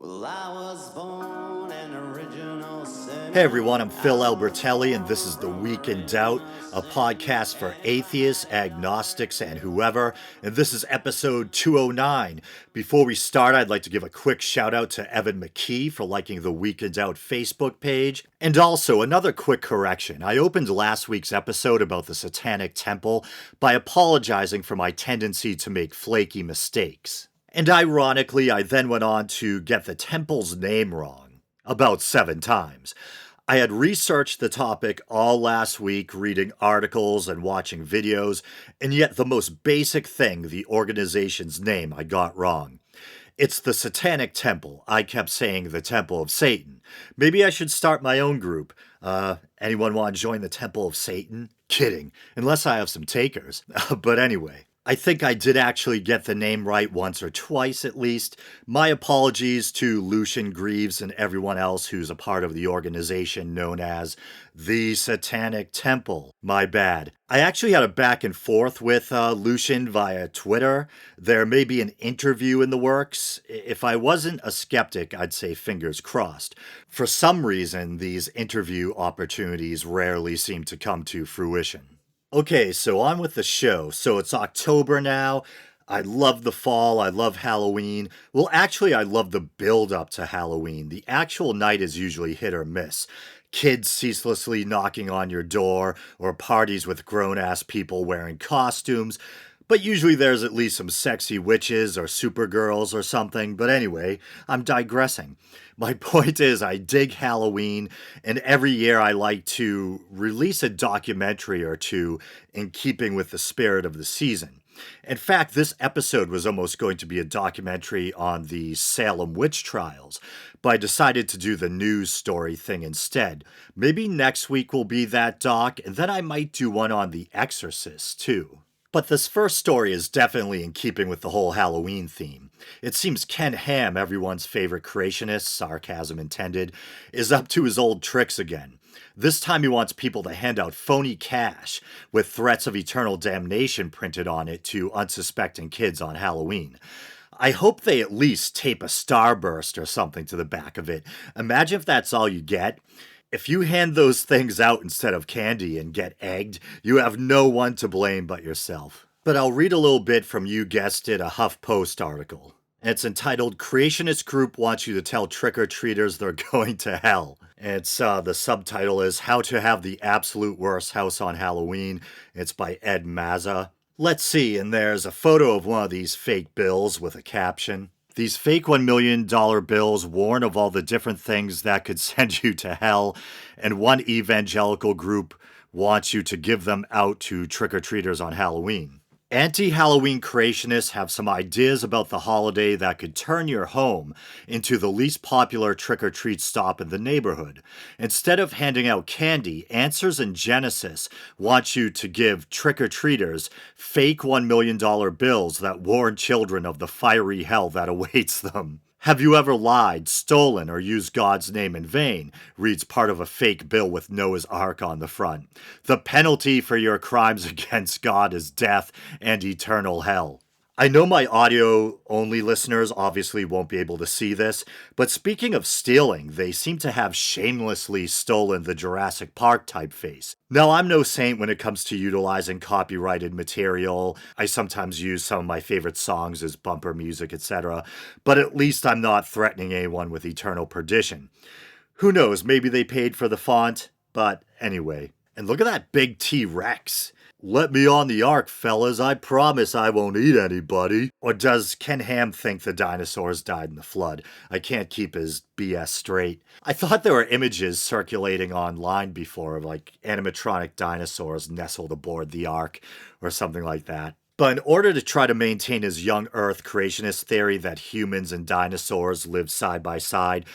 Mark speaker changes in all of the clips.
Speaker 1: Well, I was born an original sin.
Speaker 2: Hey everyone, I'm Phil Albertelli, and this is The Week in Doubt, a podcast for atheists, agnostics, and whoever. And this is episode 209. Before we start, I'd like to give a quick shout out to Evan McKee for liking the Week in Doubt Facebook page. And also, another quick correction. I opened last week's episode about the Satanic Temple by apologizing for my tendency to make flaky mistakes. And ironically, I then went on to get the temple's name wrong about 7 times. I had researched the topic all last week, reading articles and watching videos, and yet the most basic thing, the organization's name, I got wrong. It's the Satanic Temple. I kept saying the Temple of Satan. Maybe I should start my own group. Anyone want to join the Temple of Satan? Kidding, unless I have some takers. But anyway. I think I did actually get the name right once or twice at least. My apologies to Lucian Greaves and everyone else who's a part of the organization known as the Satanic Temple. My bad. I actually had a back and forth with Lucian via Twitter. There may be an interview in the works. If I wasn't a skeptic, I'd say fingers crossed. For some reason, these interview opportunities rarely seem to come to fruition. Okay, so on with the show. So it's October now. I love the fall. I love Halloween. Well, actually, I love the build up to Halloween. The actual night is usually hit or miss. Kids ceaselessly knocking on your door, or parties with grown ass people wearing costumes. But usually there's at least some sexy witches or supergirls or something. But anyway, I'm digressing. My point is, I dig Halloween, and every year I like to release a documentary or two in keeping with the spirit of the season. In fact, this episode was almost going to be a documentary on the Salem witch trials, but I decided to do the news story thing instead. Maybe next week will be that doc, and then I might do one on The Exorcist, too. But this first story is definitely in keeping with the whole Halloween theme. It seems Ken Ham, everyone's favorite creationist, sarcasm intended, is up to his old tricks again. This time he wants people to hand out phony cash with threats of eternal damnation printed on it to unsuspecting kids on Halloween. I hope they at least tape a starburst or something to the back of it. Imagine if that's all you get. If you hand those things out instead of candy and get egged, you have no one to blame but yourself. But I'll read a little bit from, you guessed it, a HuffPost article. It's entitled, Creationist Group Wants You to Tell Trick-or-Treaters They're Going to Hell. It's the subtitle is How to Have the Absolute Worst House on Halloween. It's by Ed Mazza. Let's see, and there's a photo of one of these fake bills with a caption. These fake $1 million bills warn of all the different things that could send you to hell, and one evangelical group wants you to give them out to trick-or-treaters on Halloween. Anti-Halloween creationists have some ideas about the holiday that could turn your home into the least popular trick-or-treat stop in the neighborhood. Instead of handing out candy, Answers in Genesis want you to give trick-or-treaters fake $1 million bills that warn children of the fiery hell that awaits them. Have you ever lied, stolen, or used God's name in vain? Reads part of a fake bill with Noah's Ark on the front. The penalty for your crimes against God is death and eternal hell. I know my audio-only listeners obviously won't be able to see this, but speaking of stealing, they seem to have shamelessly stolen the Jurassic Park typeface. Now, I'm no saint when it comes to utilizing copyrighted material. I sometimes use some of my favorite songs as bumper music, etc., but at least I'm not threatening anyone with eternal perdition. Who knows, maybe they paid for the font, but anyway. And look at that big T-Rex. Let me on the ark, fellas. I promise I won't eat anybody. Or does Ken Ham think the dinosaurs died in the flood? I can't keep his BS straight. I thought there were images circulating online before of like animatronic dinosaurs nestled aboard the ark or something like that. But in order to try to maintain his young Earth creationist theory that humans and dinosaurs lived side by side,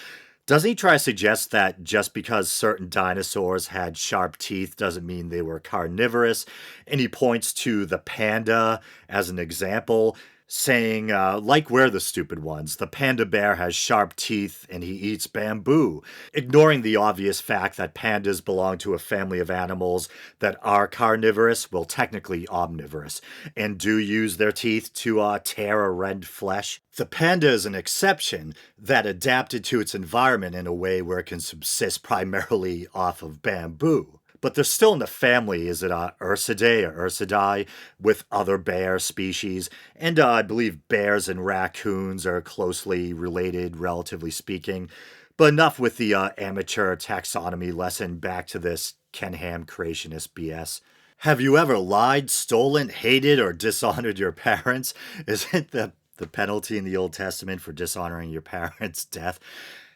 Speaker 2: doesn't he try to suggest that just because certain dinosaurs had sharp teeth doesn't mean they were carnivorous? And he points to the panda as an example. saying, like we're the stupid ones, the panda bear has sharp teeth and he eats bamboo, ignoring the obvious fact that pandas belong to a family of animals that are carnivorous, well, technically omnivorous, and do use their teeth to tear or rend flesh. The panda is an exception that adapted to its environment in a way where it can subsist primarily off of bamboo. But they're still in the family, is it Ursidae or Ursidae, with other bear species. And I believe bears and raccoons are closely related, relatively speaking. But enough with the amateur taxonomy lesson. Back to this Ken Ham creationist BS. Have you ever lied, stolen, hated, or dishonored your parents? Isn't the penalty in the Old Testament for dishonoring your parents death?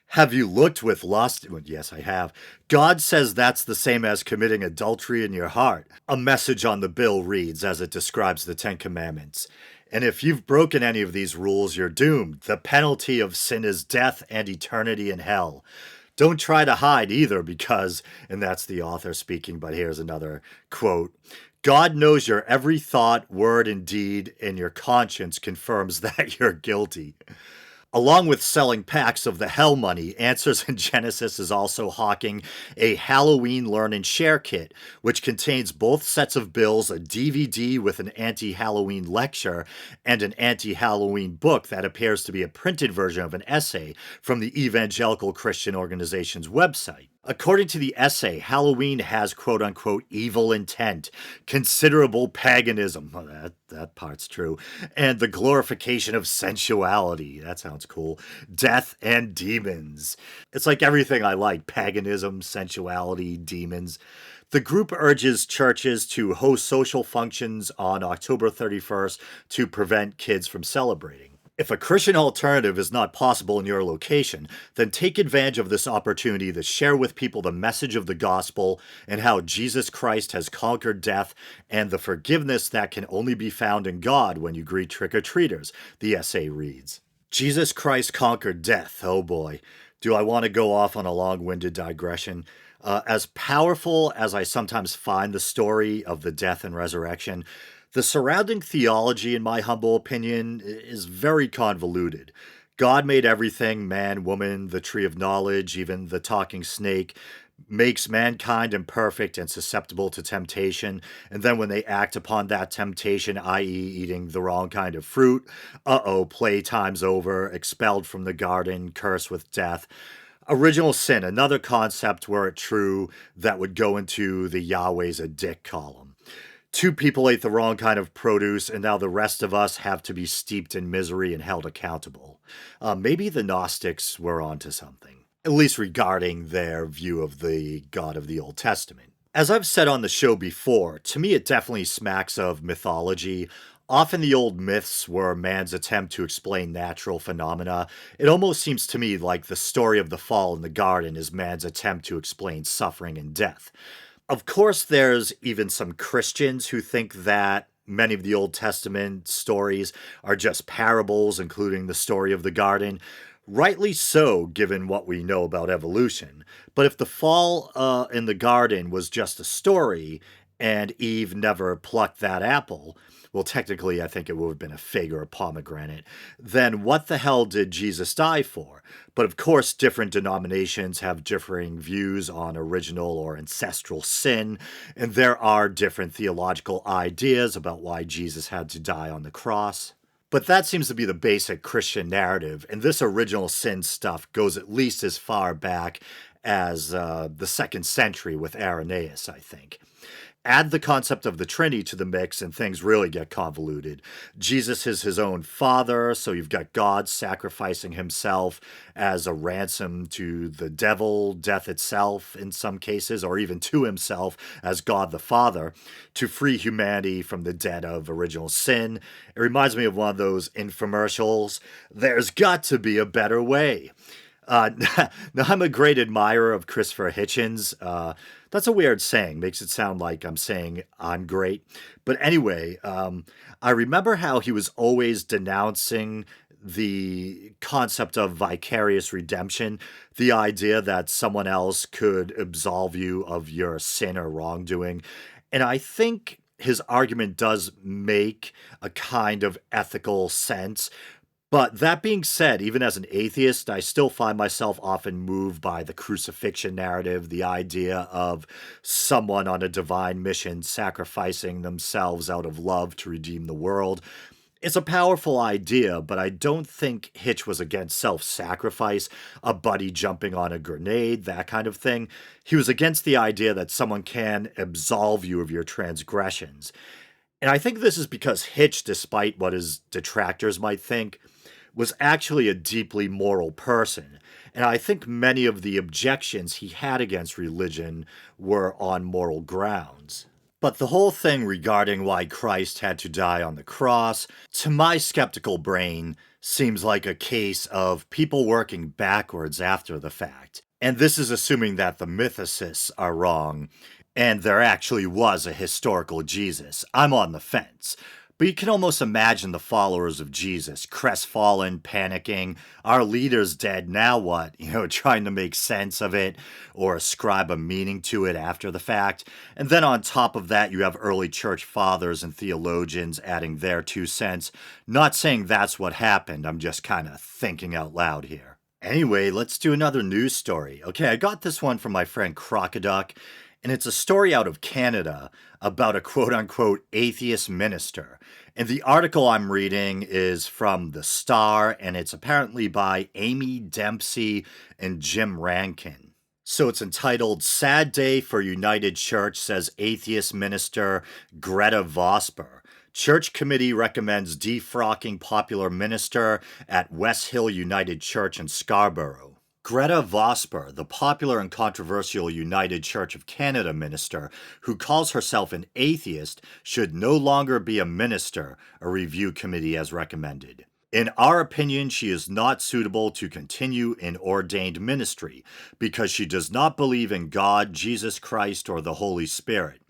Speaker 2: Have you looked with lust? Well, yes, I have. God says that's the same as committing adultery in your heart. A message on the bill reads as it describes the Ten Commandments. And if you've broken any of these rules, you're doomed. The penalty of sin is death and eternity in hell. Don't try to hide either because, and that's the author speaking, but here's another quote. God knows your every thought, word, and deed, and your conscience confirms that you're guilty. Along with selling packs of the hell money, Answers in Genesis is also hawking a Halloween Learn and Share kit, which contains both sets of bills, a DVD with an anti-Halloween lecture, and an anti-Halloween book that appears to be a printed version of an essay from the Evangelical Christian Organization's website. According to the essay, Halloween has quote-unquote evil intent, considerable paganism, well, that part's true, and the glorification of sensuality, that sounds cool, death and demons. It's like everything I like, paganism, sensuality, demons. The group urges churches to host social functions on October 31st to prevent kids from celebrating. If a Christian alternative is not possible in your location, then take advantage of this opportunity to share with people the message of the gospel and how Jesus Christ has conquered death and the forgiveness that can only be found in God when you greet trick-or-treaters, the essay reads. Jesus Christ conquered death. Oh boy. Do I want to go off on a long-winded digression? As powerful as I sometimes find the story of the death and resurrection, the surrounding theology, in my humble opinion, is very convoluted. God made everything, man, woman, the tree of knowledge, even the talking snake, makes mankind imperfect and susceptible to temptation, and then when they act upon that temptation, i.e., eating the wrong kind of fruit, playtime's over, expelled from the garden, cursed with death. Original sin, another concept were it true that would go into the Yahweh's a dick column. Two people ate the wrong kind of produce, and now the rest of us have to be steeped in misery and held accountable. Maybe the Gnostics were onto something, at least regarding their view of the God of the Old Testament. As I've said on the show before, to me it definitely smacks of mythology. Often the old myths were man's attempt to explain natural phenomena. It almost seems to me like the story of the fall in the garden is man's attempt to explain suffering and death. Of course, there's even some Christians who think that many of the Old Testament stories are just parables, including the story of the garden. Rightly so, given what we know about evolution. But if the fall in the garden was just a story, and Eve never plucked that apple, well, technically, I think it would have been a fig or a pomegranate, then what the hell did Jesus die for? But of course, different denominations have differing views on original or ancestral sin, and there are different theological ideas about why Jesus had to die on the cross. But that seems to be the basic Christian narrative, and this original sin stuff goes at least as far back as the 2nd century with Irenaeus, I think. Add the concept of the Trinity to the mix and things really get convoluted. Jesus is his own father, so you've got God sacrificing himself as a ransom to the devil, death itself in some cases, or even to himself as God the Father, to free humanity from the debt of original sin. It reminds me of one of those infomercials, "There's got to be a better way." Now, I'm a great admirer of Christopher Hitchens. That's a weird saying. Makes it sound like I'm saying I'm great. But anyway, I remember how he was always denouncing the concept of vicarious redemption, the idea that someone else could absolve you of your sin or wrongdoing. And I think his argument does make a kind of ethical sense. But that being said, even as an atheist, I still find myself often moved by the crucifixion narrative, the idea of someone on a divine mission sacrificing themselves out of love to redeem the world. It's a powerful idea, but I don't think Hitch was against self sacrifice, a buddy jumping on a grenade, that kind of thing. He was against the idea that someone can absolve you of your transgressions. And I think this is because Hitch, despite what his detractors might think, was actually a deeply moral person. And I think many of the objections he had against religion were on moral grounds. But the whole thing regarding why Christ had to die on the cross, to my skeptical brain, seems like a case of people working backwards after the fact. And this is assuming that the mythicists are wrong, and there actually was a historical Jesus. I'm on the fence. But you can almost imagine the followers of Jesus, crestfallen, panicking, our leader's dead, now what? Trying to make sense of it or ascribe a meaning to it after the fact. And then on top of that, you have early church fathers and theologians adding their 2 cents. Not saying that's what happened, I'm just kind of thinking out loud here. Anyway, let's do another news story. Okay, I got this one from my friend Crocoduck, and it's a story out of Canada about a quote-unquote atheist minister. And the article I'm reading is from The Star, and it's apparently by Amy Dempsey and Jim Rankin. So it's entitled, "Sad Day for United Church, Says Atheist Minister Gretta Vosper. Church Committee Recommends Defrocking Popular Minister at West Hill United Church in Scarborough." Gretta Vosper, the popular and controversial United Church of Canada minister who calls herself an atheist, should no longer be a minister, a review committee has recommended. In our opinion, she is not suitable to continue in ordained ministry because she does not believe in God, Jesus Christ, or the Holy Spirit.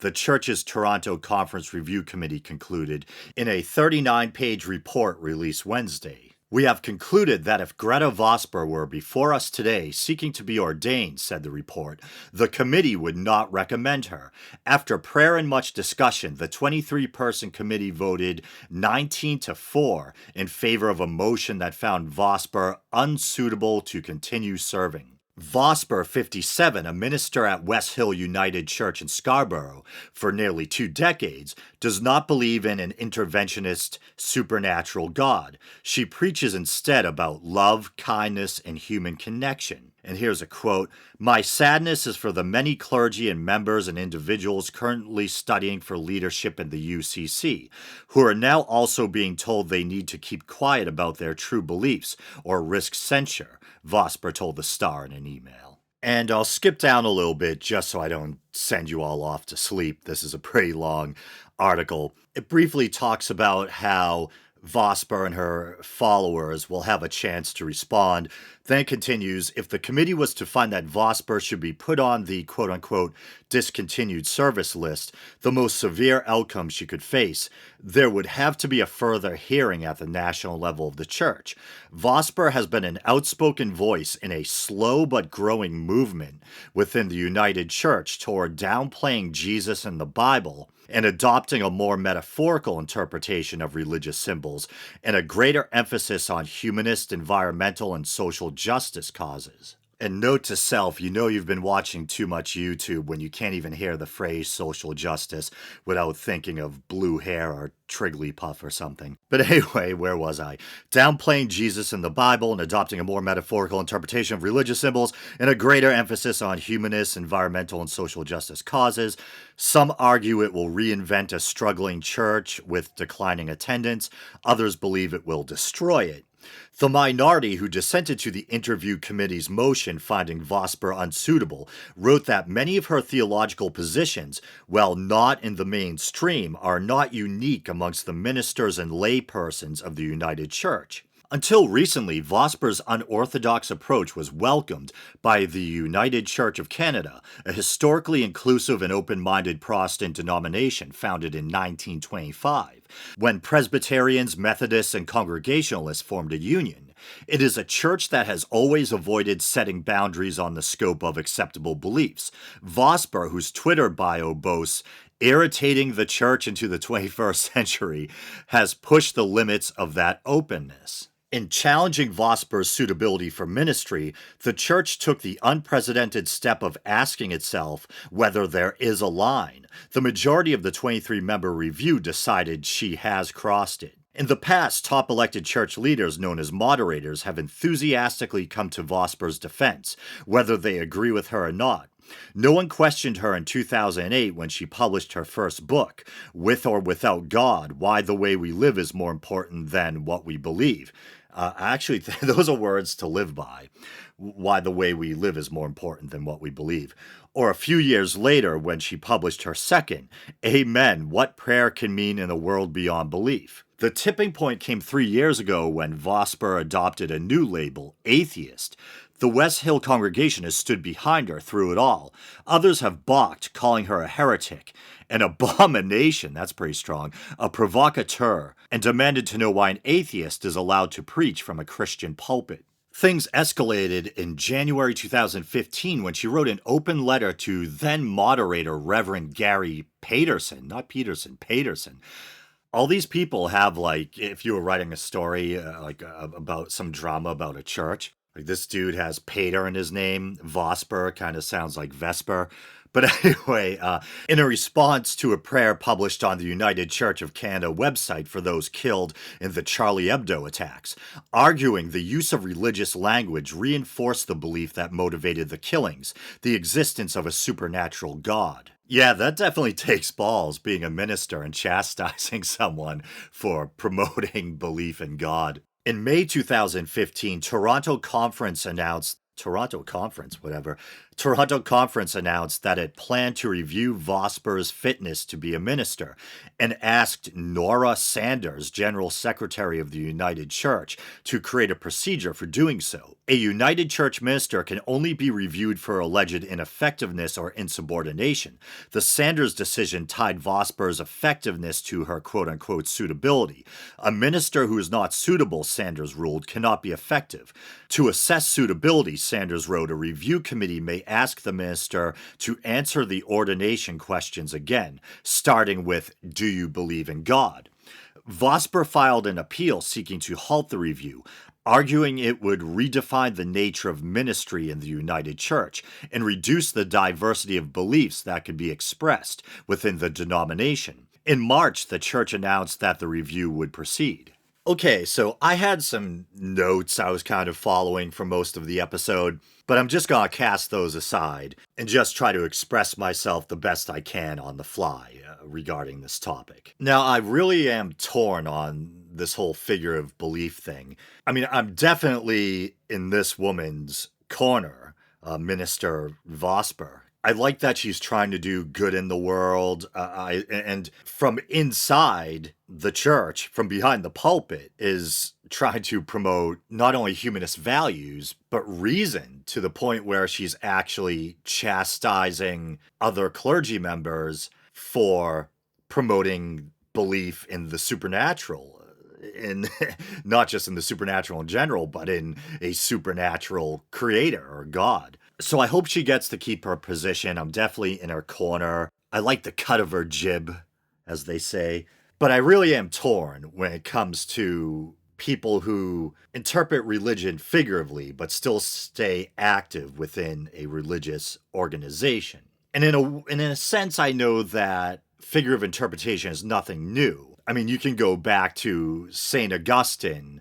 Speaker 2: The church's Toronto Conference Review Committee concluded in a 39-page report released Wednesday. "We have concluded that if Gretta Vosper were before us today seeking to be ordained," said the report, "the committee would not recommend her. After prayer and much discussion, the 23-person committee voted 19-4 in favor of a motion that found Vosper unsuitable to continue serving. Vosper, 57, a minister at West Hill United Church in Scarborough for nearly 2 decades, does not believe in an interventionist, supernatural God. She preaches instead about love, kindness, and human connection." And here's a quote, "My sadness is for the many clergy and members and individuals currently studying for leadership in the UCC, who are now also being told they need to keep quiet about their true beliefs or risk censure," Vosper told The Star in an email. And I'll skip down a little bit just so I don't send you all off to sleep. This is a pretty long article. It briefly talks about how Vosper and her followers will have a chance to respond. Then it continues, "If the committee was to find that Vosper should be put on the quote-unquote discontinued service list, the most severe outcome she could face, there would have to be a further hearing at the national level of the church. Vosper has been an outspoken voice in a slow but growing movement within the United Church toward downplaying Jesus and the Bible and adopting a more metaphorical interpretation of religious symbols and a greater emphasis on humanist, environmental, and social justice causes." And note to self, you've been watching too much YouTube when you can't even hear the phrase social justice without thinking of blue hair or Trigglypuff or something. But anyway, where was I? "Downplaying Jesus and the Bible and adopting a more metaphorical interpretation of religious symbols and a greater emphasis on humanist, environmental, and social justice causes. Some argue it will reinvent a struggling church with declining attendance. Others believe it will destroy it. The minority who dissented to the interview committee's motion finding Vosper unsuitable wrote that many of her theological positions, while not in the mainstream, are not unique amongst the ministers and laypersons of the United Church. Until recently, Vosper's unorthodox approach was welcomed by the United Church of Canada, a historically inclusive and open-minded Protestant denomination founded in 1925, when Presbyterians, Methodists, and Congregationalists formed a union. It is a church that has always avoided setting boundaries on the scope of acceptable beliefs. Vosper, whose Twitter bio boasts irritating the church into the 21st century has pushed the limits of that openness. In challenging Vosper's suitability for ministry, the church took the unprecedented step of asking itself whether there is a line. The majority of the 23-member review decided she has crossed it. In the past, top elected church leaders known as moderators have enthusiastically come to Vosper's defense, whether they agree with her or not. No one questioned her in 2008 when she published her first book, With or Without God, Why the Way We Live is More Important Than What We Believe. Actually, those are words to live by. Why the way we live is more important than what we believe. Or a few years later when she published her second, Amen, What Prayer Can Mean in a World Beyond Belief. The tipping point came 3 years ago when Vosper adopted a new label, Atheist. The West Hill congregation has stood behind her through it all. Others have balked, calling her a heretic, an abomination, that's pretty strong, a provocateur, and demanded to know why an atheist is allowed to preach from a Christian pulpit. Things escalated in January 2015 when she wrote an open letter to then moderator Reverend Gary Paterson, not Peterson, Paterson. All these people have, like, if you were writing a story about some drama about a church, like this dude has Pater in his name. Vosper kind of sounds like Vesper. But anyway, in a response to a prayer published on the United Church of Canada website for those killed in the Charlie Hebdo attacks, arguing the use of religious language reinforced the belief that motivated the killings, the existence of a supernatural God. Yeah, that definitely takes balls, being a minister and chastising someone for promoting belief in God. In May 2015, Toronto Conference announced that it planned to review Vosper's fitness to be a minister and asked Nora Sanders, General Secretary of the United Church, to create a procedure for doing so. A United Church minister can only be reviewed for alleged ineffectiveness or insubordination. The Sanders decision tied Vosper's effectiveness to her quote-unquote suitability. A minister who is not suitable, Sanders ruled, cannot be effective. To assess suitability, Sanders wrote, a review committee may ask the minister to answer the ordination questions again, starting with, do you believe in God? Vosper filed an appeal seeking to halt the review, arguing it would redefine the nature of ministry in the United Church and reduce the diversity of beliefs that could be expressed within the denomination. In March, the church announced that the review would proceed. Okay, so I had some notes I was kind of following for most of the episode, but I'm just gonna cast those aside and just try to express myself the best I can on the fly regarding this topic. Now, I really am torn on this whole figure of belief thing. I mean, I'm definitely in this woman's corner, Minister Vosper. I like that she's trying to do good in the world, and from inside the church, from behind the pulpit, is trying to promote not only humanist values, but reason, to the point where she's actually chastising other clergy members for promoting belief in the supernatural. In not just in the supernatural in general, but in a supernatural creator or God. So I hope she gets to keep her position. I'm definitely in her corner. I like the cut of her jib, as they say. But I really am torn when it comes to people who interpret religion figuratively, but still stay active within a religious organization. And in a sense, I know that figurative interpretation is nothing new. I mean, you can go back to St. Augustine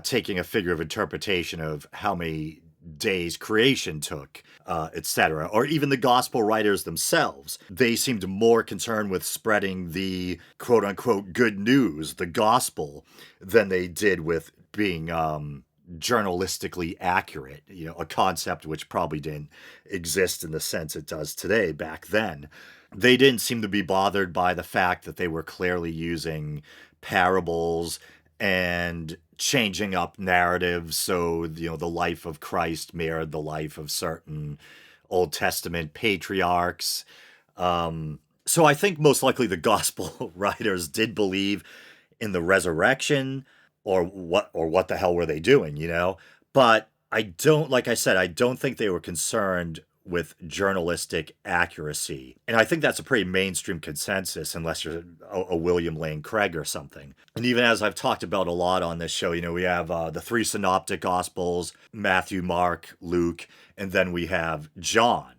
Speaker 2: taking a figure of interpretation of how many days creation took, etc. Or even the gospel writers themselves. They seemed more concerned with spreading the quote-unquote good news, the gospel, than they did with being journalistically accurate, a concept which probably didn't exist in the sense it does today back then. They didn't seem to be bothered by the fact that they were clearly using parables and changing up narratives so, the life of Christ mirrored the life of certain Old Testament patriarchs. So I think most likely the gospel writers did believe in the resurrection, or what the hell were they doing, But I don't think they were concerned with journalistic accuracy. And I think that's a pretty mainstream consensus, unless you're a William Lane Craig or something. And even as I've talked about a lot on this show, we have the three synoptic gospels: Matthew, Mark, Luke, and then we have John.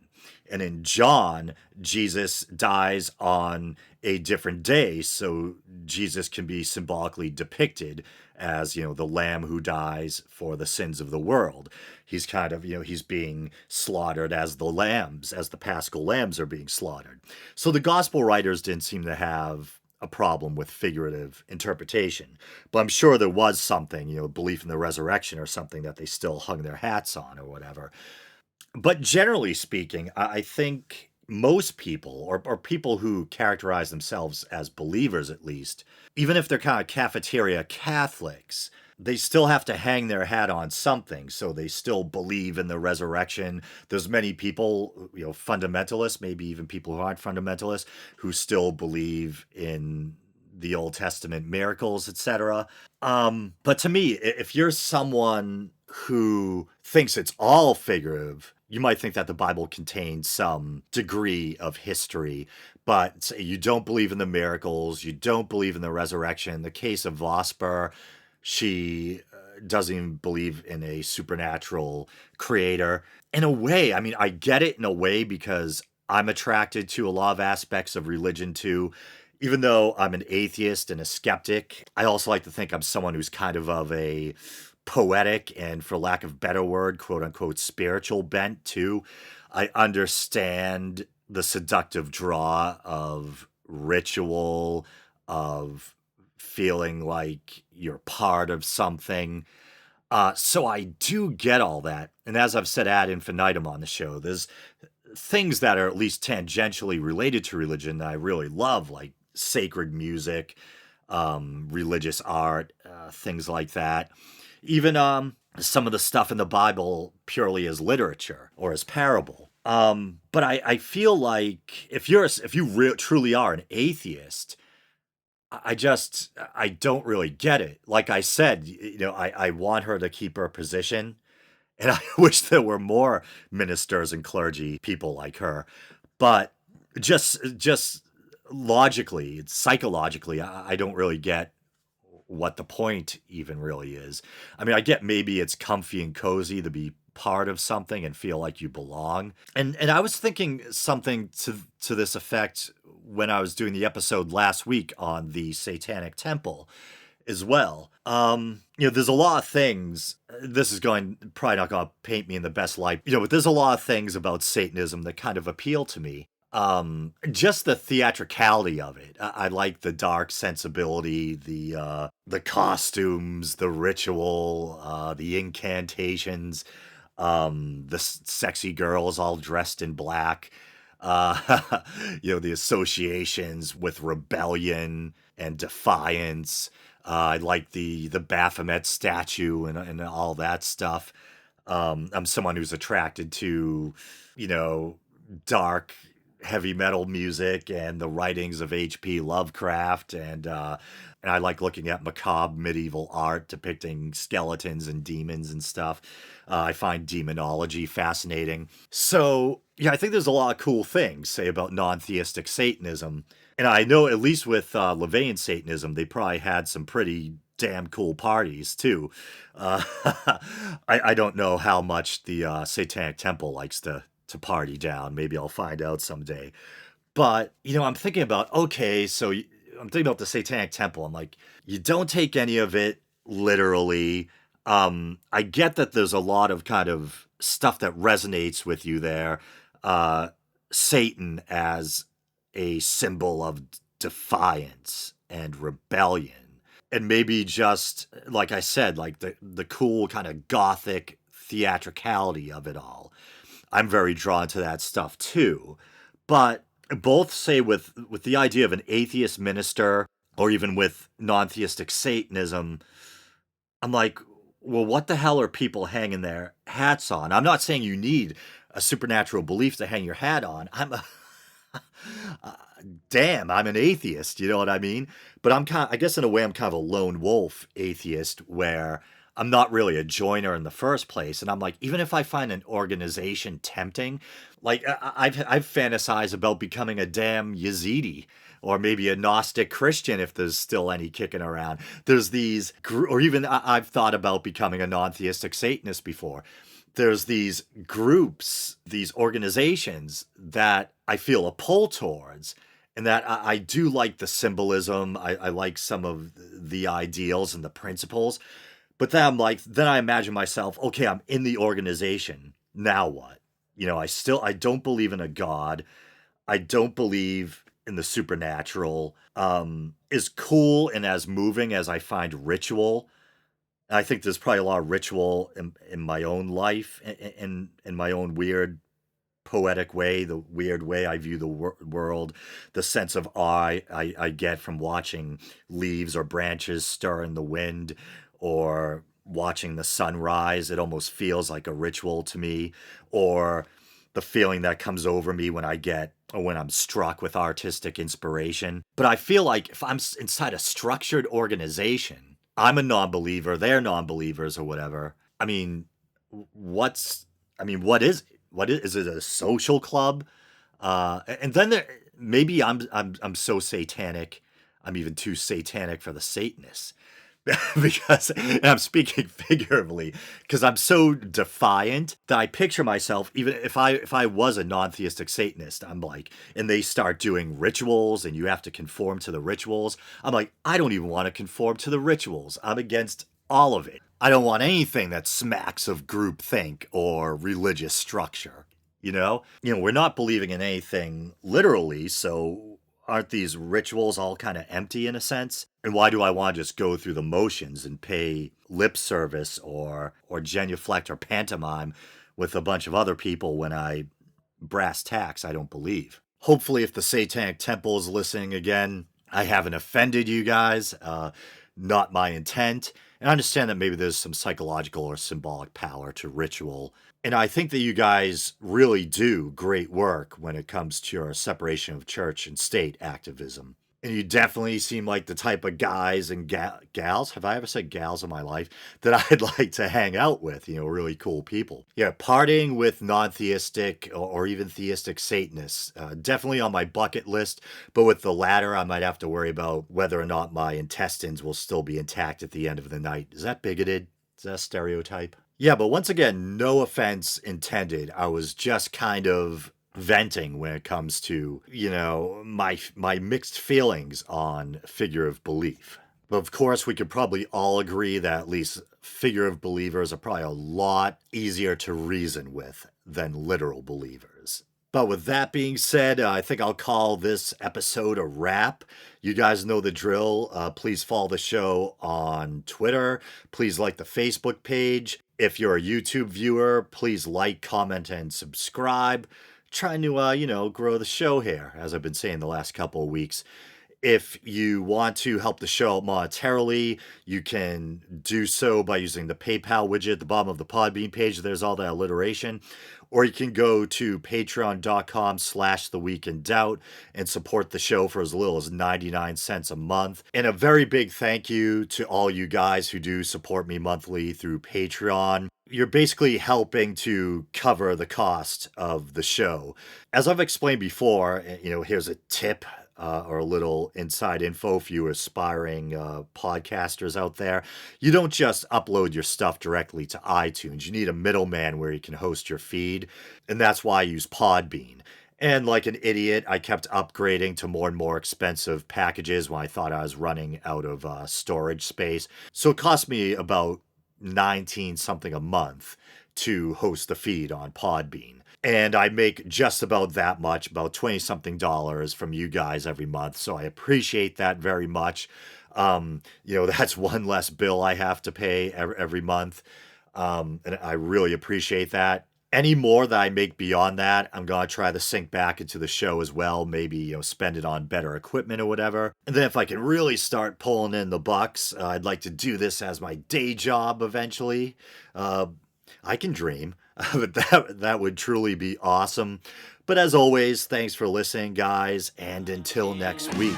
Speaker 2: And in John, Jesus dies on a different day, so Jesus can be symbolically depicted as, the lamb who dies for the sins of the world. He's kind of, he's being slaughtered as the Paschal lambs are being slaughtered. So the gospel writers didn't seem to have a problem with figurative interpretation. But I'm sure there was something, belief in the resurrection or something that they still hung their hats on or whatever. But generally speaking, I think most people, or people who characterize themselves as believers at least, even if they're kind of cafeteria Catholics, they still have to hang their hat on something. So they still believe in the resurrection. There's many people, fundamentalists, maybe even people who aren't fundamentalists, who still believe in the Old Testament miracles, etc. But to me, if you're someone who thinks it's all figurative, you might think that the Bible contains some degree of history, but you don't believe in the miracles, you don't believe in the resurrection. In the case of Vosper, she doesn't even believe in a supernatural creator. In a way, I mean, I get it in a way because I'm attracted to a lot of aspects of religion too. Even though I'm an atheist and a skeptic, I also like to think I'm someone who's kind of a poetic and, for lack of a better word, quote unquote, spiritual bent too. I understand the seductive draw of ritual, of feeling like you're part of something. So I do get all that. And as I've said ad infinitum on the show, there's things that are at least tangentially related to religion that I really love, like sacred music, religious art, things like that. Even some of the stuff in the Bible purely as literature or as parable. But I feel like if you truly are an atheist, I don't really get it. Like I said, I want her to keep her position, and I wish there were more ministers and clergy people like her. But just logically, psychologically, I don't really get what the point even really is. I mean, I get maybe it's comfy and cozy to be part of something and feel like you belong. And I was thinking something to this effect when I was doing the episode last week on the Satanic Temple as well. There's a lot of things. This is probably not going to paint me in the best light, but there's a lot of things about Satanism that kind of appeal to me. Just the theatricality of it. I like the dark sensibility, the costumes, the ritual, the incantations, the sexy girls all dressed in black, the associations with rebellion and defiance. I like the Baphomet statue and all that stuff. I'm someone who's attracted to, dark heavy metal music and the writings of H.P. Lovecraft, and I like looking at macabre medieval art depicting skeletons and demons and stuff. I find demonology fascinating. So, yeah, I think there's a lot of cool things, say, about non-theistic Satanism. And I know at least with LaVeyan Satanism, they probably had some pretty damn cool parties, too. I don't know how much the Satanic Temple likes to party down. Maybe I'll find out someday. But, I'm thinking about, okay, so I'm thinking about the Satanic Temple. I'm like, you don't take any of it literally. I get that there's a lot of kind of stuff that resonates with you there. Satan as a symbol of defiance and rebellion. And maybe just, like I said, like the cool kind of gothic theatricality of it all. I'm very drawn to that stuff too. But both say with the idea of an atheist minister or even with non-theistic Satanism, I'm like, well, what the hell are people hanging their hats on? I'm not saying you need a supernatural belief to hang your hat on. Damn, I'm an atheist, you know what I mean? But I guess in a way I'm kind of a lone wolf atheist where I'm not really a joiner in the first place. And I'm like, even if I find an organization tempting, like I've fantasized about becoming a damn Yazidi or maybe a Gnostic Christian if there's still any kicking around. There's these, or even I've thought about becoming a non-theistic Satanist before. There's these groups, these organizations that I feel a pull towards, and that I do like the symbolism. I like some of the ideals and the principles. But then I'm like, then I imagine myself, okay, I'm in the organization. Now what? I don't believe in a God. I don't believe in the supernatural. As cool and as moving as I find ritual, I think there's probably a lot of ritual in my own life, in my own weird poetic way, the weird way I view the world, the sense of awe I get from watching leaves or branches stir in the wind or watching the sunrise. It almost feels like a ritual to me, or the feeling that comes over me when I get or when I'm struck with artistic inspiration. But I feel like if I'm inside a structured organization, I'm a non-believer, they're non-believers or whatever. I mean, what's what is it, a social club? And then maybe I'm so satanic, I'm even too satanic for the Satanists. Because, and I'm speaking figuratively, because I'm so defiant that I picture myself, even if I was a non-theistic Satanist, I'm like, and they start doing rituals and you have to conform to the rituals. I'm like, I don't even want to conform to the rituals. I'm against all of it. I don't want anything that smacks of groupthink or religious structure. We're not believing in anything literally, so aren't these rituals all kind of empty in a sense? And why do I want to just go through the motions and pay lip service or genuflect or pantomime with a bunch of other people when I brass tacks I don't believe? Hopefully, if the Satanic Temple is listening again, I haven't offended you guys. Not my intent. And I understand that maybe there's some psychological or symbolic power to ritual. And I think that you guys really do great work when it comes to your separation of church and state activism. And you definitely seem like the type of guys and gals, have I ever said gals in my life, that I'd like to hang out with, really cool people. Yeah, partying with non-theistic or even theistic Satanists, definitely on my bucket list, but with the latter, I might have to worry about whether or not my intestines will still be intact at the end of the night. Is that bigoted? Is that a stereotype? Yeah, but once again, no offense intended. I was just kind of venting when it comes to, my mixed feelings on figure of belief. But of course, we could probably all agree that at least figure of believers are probably a lot easier to reason with than literal believers. But with that being said, I think I'll call this episode a wrap. You guys know the drill. Please follow the show on Twitter. Please like the Facebook page. If you're a YouTube viewer, please like, comment, and subscribe. Trying to, grow the show here, as I've been saying the last couple of weeks. If you want to help the show out monetarily, you can do so by using the PayPal widget at the bottom of the Podbean page. There's all that alliteration. Or you can go to patreon.com/theweekindoubt and support the show for as little as 99 cents a month. And a very big thank you to all you guys who do support me monthly through Patreon. You're basically helping to cover the cost of the show. As I've explained before, here's a tip. Or a little inside info for you aspiring podcasters out there. You don't just upload your stuff directly to iTunes. You need a middleman where you can host your feed, and that's why I use Podbean. And like an idiot, I kept upgrading to more and more expensive packages when I thought I was running out of storage space. So it cost me about 19 something a month to host the feed on Podbean. And I make just about that much, about 20 something dollars from you guys every month. So I appreciate that very much. That's one less bill I have to pay every month. And I really appreciate that. Any more that I make beyond that, I'm going to try to sink back into the show as well. Maybe, spend it on better equipment or whatever. And then if I can really start pulling in the bucks, I'd like to do this as my day job eventually. I can dream. But that would truly be awesome. But as always, thanks for listening, guys, and until next week.